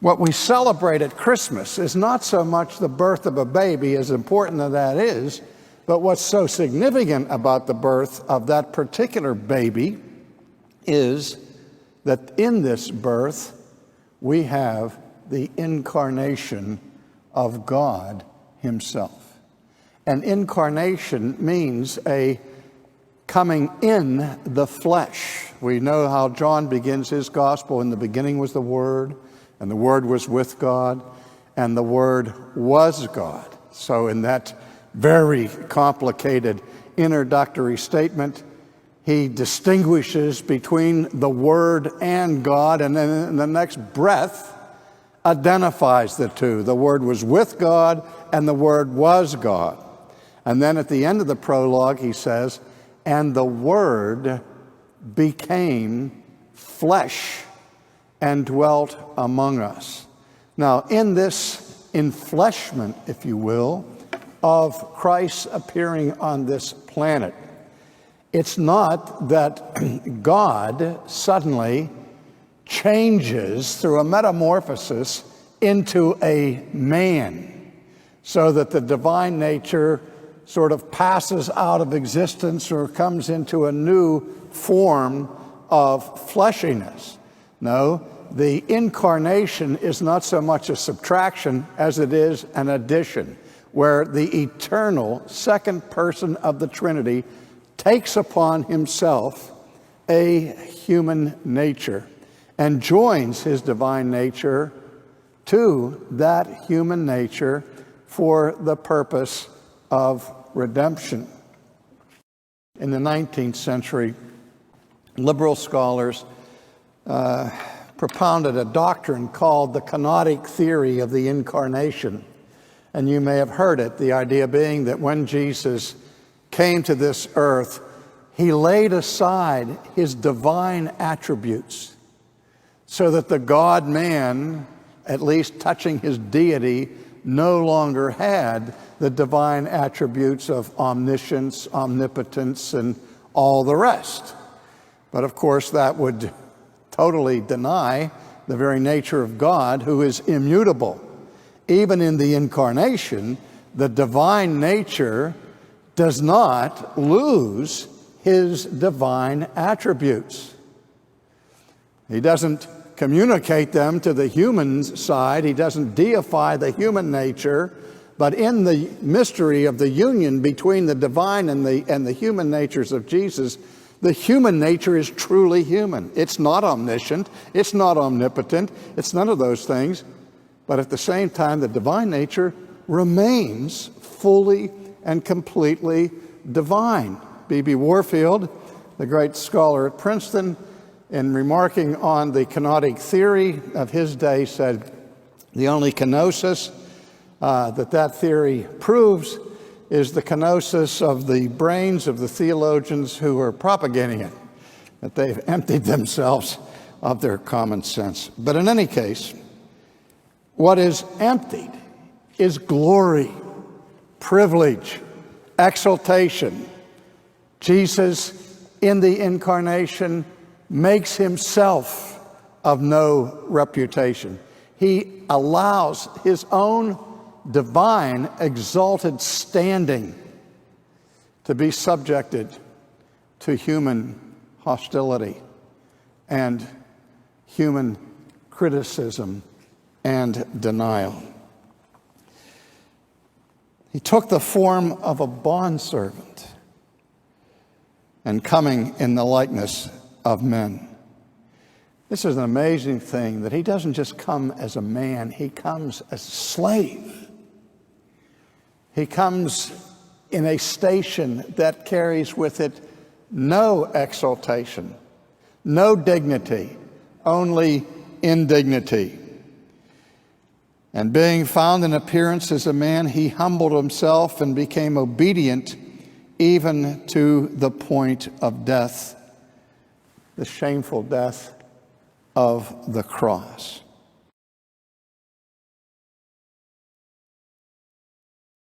What we celebrate at Christmas is not so much the birth of a baby, as important as that is, but what's so significant about the birth of that particular baby is that in this birth we have the incarnation of God himself. And incarnation means a coming in the flesh. We know how John begins his gospel. In the beginning was the Word, and the Word was with God, and the Word was God. So in that very complicated introductory statement, he distinguishes between the Word and God, and then in the next breath identifies the two. The Word was with God, and the Word was God. And then at the end of the prologue, he says, and the Word became flesh and dwelt among us. Now, in this enfleshment, if you will, of Christ appearing on this planet, it's not that God suddenly changes through a metamorphosis into a man, so that the divine nature sort of passes out of existence or comes into a new form of fleshiness. No, the incarnation is not so much a subtraction as it is an addition, where the eternal second person of the Trinity takes upon himself a human nature and joins his divine nature to that human nature for the purpose of redemption. In the 19th century, liberal scholars propounded a doctrine called the Kenosis Theory of the Incarnation. And you may have heard it, the idea being that when Jesus came to this earth, he laid aside his divine attributes so that the God-man, at least touching his deity, no longer had the divine attributes of omniscience, omnipotence, and all the rest. But of course, that would totally deny the very nature of God, who is immutable. Even in the incarnation, the divine nature does not lose his divine attributes. He doesn't communicate them to the human side. He doesn't deify the human nature. But in the mystery of the union between the divine and the human natures of Jesus, the human nature is truly human. It's not omniscient. It's not omnipotent. It's none of those things. But at the same time, the divine nature remains fully and completely divine. B.B. Warfield, the great scholar at Princeton, in remarking on the kenotic theory of his day, said the only kenosis that theory proves is the kenosis of the brains of the theologians who are propagating it, that they've emptied themselves of their common sense. But in any case, what is emptied is glory, privilege, exaltation. Jesus, in the incarnation, makes himself of no reputation. He allows his own divine exalted standing to be subjected to human hostility and human criticism and denial. He took the form of a bondservant, and coming in the likeness of men. This is an amazing thing, that he doesn't just come as a man, he comes as a slave. He comes in a station that carries with it no exaltation, no dignity, only indignity. And being found in appearance as a man, he humbled himself and became obedient even to the point of death, the shameful death of the cross.